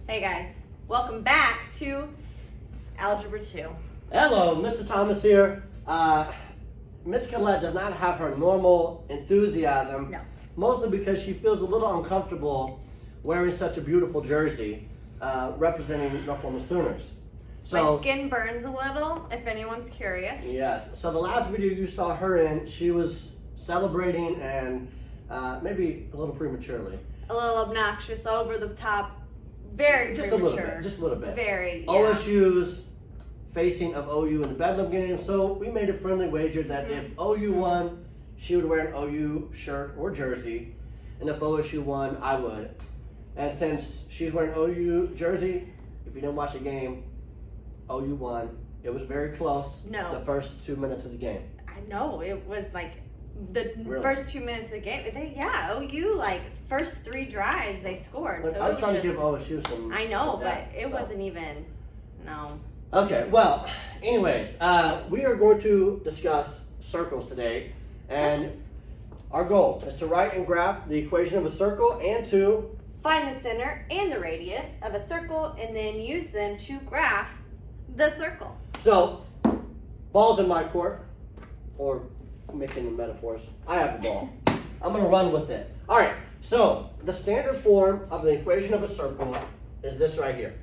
Hey guys, welcome back to Algebra 2. Hello, Mr. Thomas here. Miss Collette does not have her normal enthusiasm, No. mostly because she feels a little uncomfortable wearing such a beautiful jersey representing the Oklahoma Sooners. My skin burns a little, if anyone's curious. Yes, so the last video you saw her in, she was celebrating and maybe a little prematurely. A little obnoxious, over the top, very Just premature. just a little bit. Very, yeah. OSU's facing of OU in the Bedlam game, so we made a friendly wager that if OU won, she would wear an OU shirt or jersey, and if OSU won, I would. And since she's wearing OU jersey, if you didn't watch the game, OU won. It was very close. No. The first 2 minutes of the game. I know, it was like the Really? first 2 minutes of the game. OU, like, first 3 drives, they scored. But So I'm it trying was to give just, OSU some. I know, some but depth, it so. wasn't even, no. Okay, well, anyways, we are going to discuss circles today, and our goal is to write and graph the equation of a circle and to Find the center and the radius of a circle and then use them to graph the circle. So, ball's in my court, or mixing the metaphors. I have the ball. I'm going to run with it. All right, so the standard form of the equation of a circle is this right here,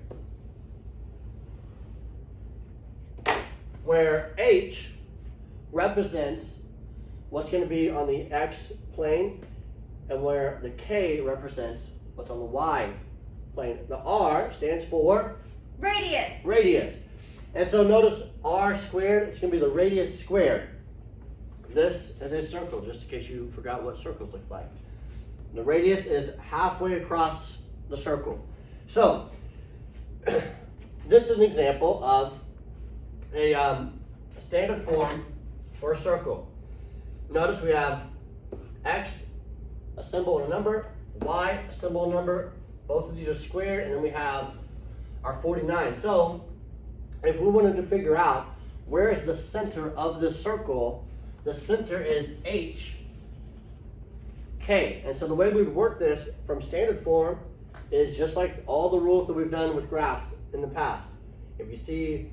where H represents what's going to be on the X plane, and where the K represents what's on the Y plane. The R stands for Radius. radius. And so notice R squared, it's going to be the radius squared. This is a circle, just in case you forgot what circles look like. The radius is halfway across the circle. So, this is an example of a standard form for a circle. Notice we have X, a symbol and a number, Y, a symbol and a number. Both of these are squared, and then we have our 49. So, if we wanted to figure out where is the center of this circle, the center is H, K. And so the way we would work this from standard form is just like all the rules that we've done with graphs in the past. If you see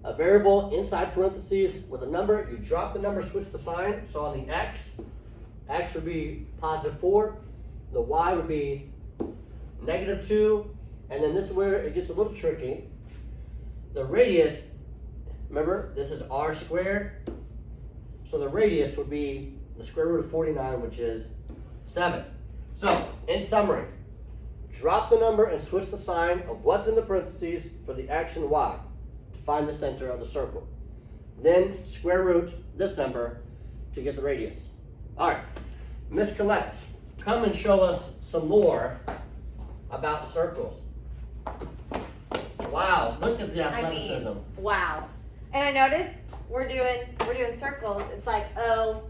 a variable inside parentheses with a number, you drop the number, switch the sign. So on the X would be positive 4, the Y would be negative 2, and then this is where it gets a little tricky. The radius, remember, this is R squared, so the radius would be the square root of 49, which is 7. So, in summary, drop the number and switch the sign of what's in the parentheses for the X and Y to find the center of the circle. Then square root this number to get the radius. All right, Miss Collette, come and show us some more about circles. Wow, look at the athleticism. I mean, wow. And I noticed we're doing circles. It's like O,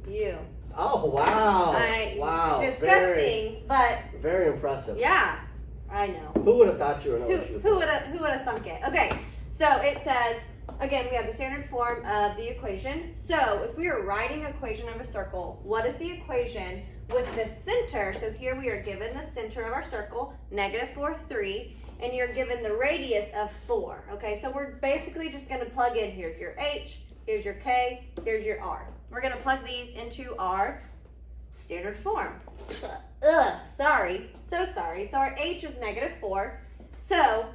U. Oh, wow. Wow. Disgusting, but Very impressive. yeah, I know. Who would have thought you were an OSU? Who would have thunk it? Okay, so it says, again, we have the standard form of the equation. So if we are writing an equation of a circle, what is the equation with the center? So here we are given the center of our circle, -4, 3, and you're given the radius of 4. Okay, so we're basically just going to plug in, here's your H, here's your K, here's your R. We're going to plug these into our standard form. Sorry. So our H is -4. So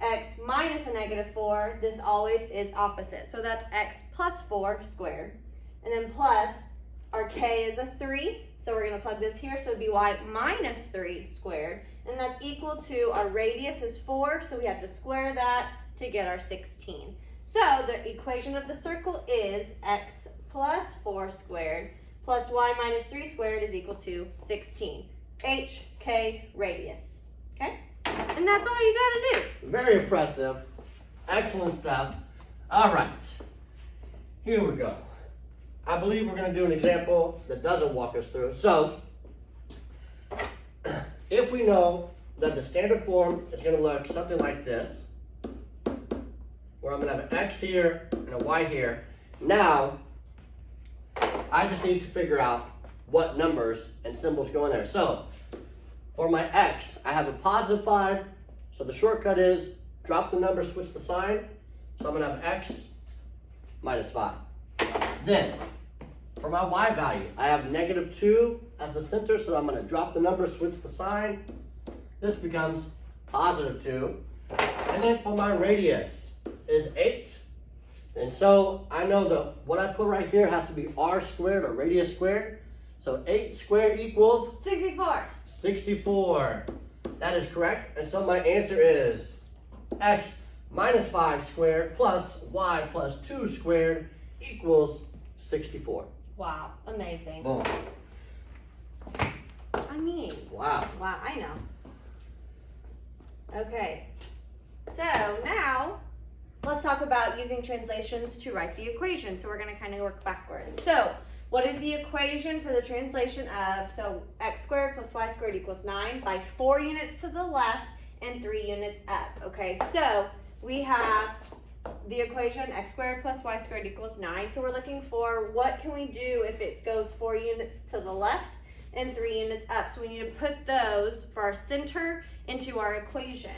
X minus a -4, this always is opposite. So that's X plus 4 squared. And then plus our K is a 3. So we're going to plug this here. So it'd be Y minus 3 squared. And that's equal to our radius is 4. So we have to square that to get our 16. So the equation of the circle is X plus 4 squared plus Y minus 3 squared is equal to 16. H, K, radius. Okay? And that's all you gotta do. Very impressive. Excellent stuff. All right. Here we go. I believe we're going to do an example that doesn't walk us through. So, if we know that the standard form is going to look something like this, where I'm going to have an X here and a Y here, now I just need to figure out what numbers and symbols go in there. So, For my x, I have a positive 5, so the shortcut is drop the number, switch the sign. So I'm going to have x minus 5. Then, for my y value, I have negative 2 as the center, so I'm going to drop the number, switch the sign. This becomes positive 2. And then for my radius is 8. And so I know that what I put right here has to be r squared or radius squared. So 8 squared equals 64. 64. That is correct. And so my answer is x minus 5 squared plus y plus 2 squared equals 64. Wow, amazing. Boom. I mean, Wow. wow, I know. Okay, so now let's talk about using translations to write the equation. So we're going to kind of work backwards. So what is the equation for the translation of, so x squared plus y squared equals 9 by 4 units to the left and 3 units up. Okay, so we have the equation x squared plus y squared equals 9. So we're looking for what can we do if it goes 4 units to the left and 3 units up. So we need to put those for our center into our equation.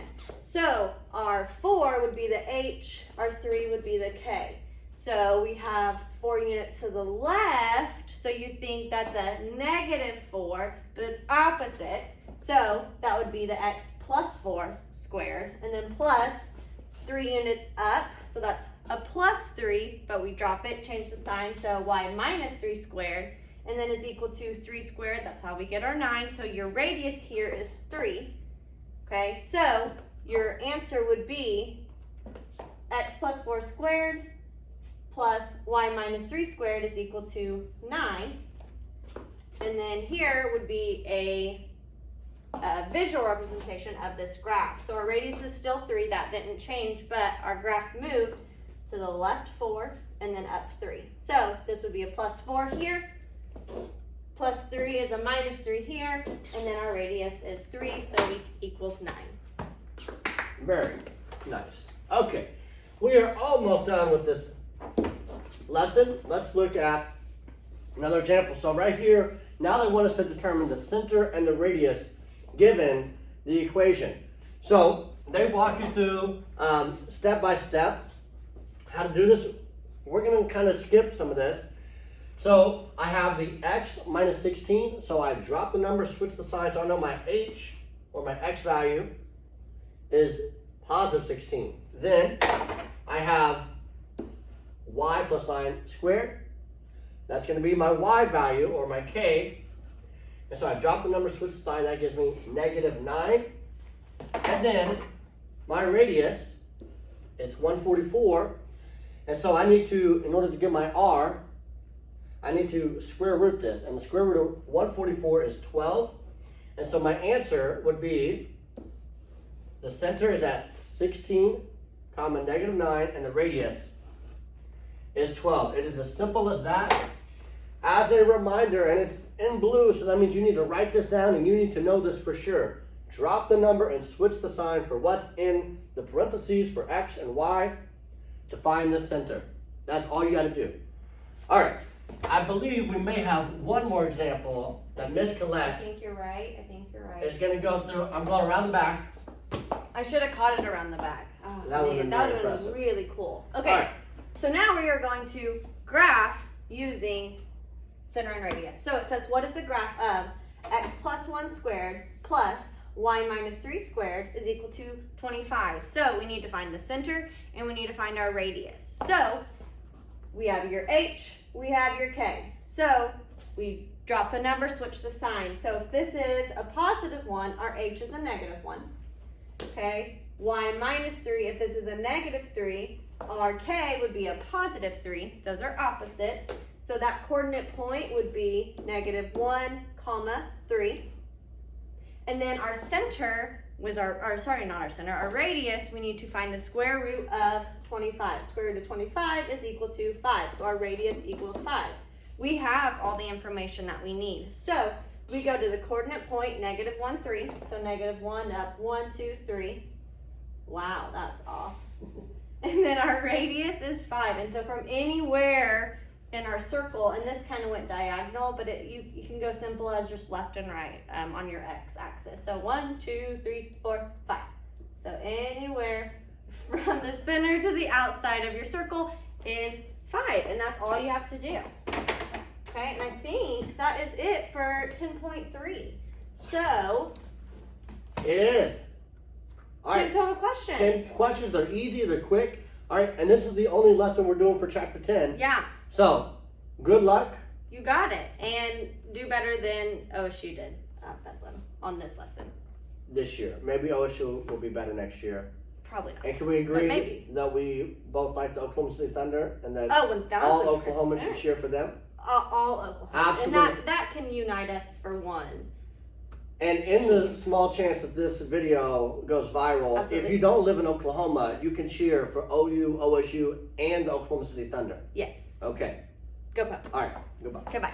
So our 4 would be the h, our 3 would be the k. So we have 4 units to the left, so you think that's a negative 4, but it's opposite. So that would be the x plus 4 squared, and then plus 3 units up, so that's a plus 3, but we drop it, change the sign, so y minus 3 squared, and then is equal to 3 squared. That's how we get our 9. So your radius here is 3. Okay, so your answer would be x plus 4 squared plus y minus 3 squared is equal to 9. And then here would be a visual representation of this graph. So our radius is still 3, that didn't change, but our graph moved to the left 4 and then up 3. So this would be a plus 4 here, plus 3 is a minus 3 here, and then our radius is 3, so it equals 9. Very nice. Okay, we are almost done with this lesson. Let's look at another example. So right here, now they want us to determine the center and the radius given the equation. So they walk you through step by step how to do this. We're going to kind of skip some of this. So I have the x minus 16. So I drop the number, switch the sign. So I know my h or my x value is positive 16. Then I have y plus 9 squared. That's going to be my y value or my k. And so I drop the number, switch the sign. That gives me negative 9. And then my radius is 144. And so I need to, in order to get my r, I need to square root this. And the square root of 144 is 12. And so my answer would be, the center is at 16, comma, negative 9, and the radius is 12. It is as simple as that. As a reminder, and it's in blue, so that means you need to write this down and you need to know this for sure. Drop the number and switch the sign for what's in the parentheses for x and y to find the center. That's all you got to do. All right. I believe we may have one more example that Miss Colette I think you're right. I think you're right. is going to go through. I'm going around the back. I should have caught it around the back. Oh, That would have been very been impressive. really cool. Okay, All right. so now we are going to graph using center and radius. So it says, what is the graph of x plus 1 squared plus y minus 3 squared is equal to 25. So we need to find the center and we need to find our radius. So we have your h, we have your k. So we drop the number, switch the sign. So if this is a positive 1, our h is a negative 1. Okay, y minus 3, if this is a negative 3, our k would be a positive 3. Those are opposites. So that coordinate point would be negative 1, comma, 3. And then our center was our radius, we need to find the square root of 25. Square root of 25 is equal to 5. So our radius equals 5. We have all the information that we need. So we go to the coordinate point, negative 1, 3. So negative 1 up, 1, 2, 3. Wow, that's off. And then our radius is 5. And so from anywhere in our circle, and this kind of went diagonal, but you can go simple as just left and right on your x-axis. So 1, 2, 3, 4, 5. So anywhere from the center to the outside of your circle is 5, and that's all you have to do. Okay, and I think that is it for 10.3. So it is. All 10 right. total questions. 10 questions. They're easy. They're quick. All right, and this is the only lesson we're doing for chapter 10. Yeah. So, good luck. You got it, and do better than OSU did at Bedlam on this lesson. This year. Maybe OSU will be better next year. Probably not. And can we agree maybe. that we both like the Oklahoma City Thunder and that Oh, 1000%. all Oklahomans should cheer for them? All Oklahoma. Absolutely. And that can unite us for one. And in the small chance that this video goes viral, Absolutely. if you don't live in Oklahoma, you can cheer for OU, OSU, and the Oklahoma City Thunder. Yes. Okay. Go Post. All right. Goodbye. Goodbye.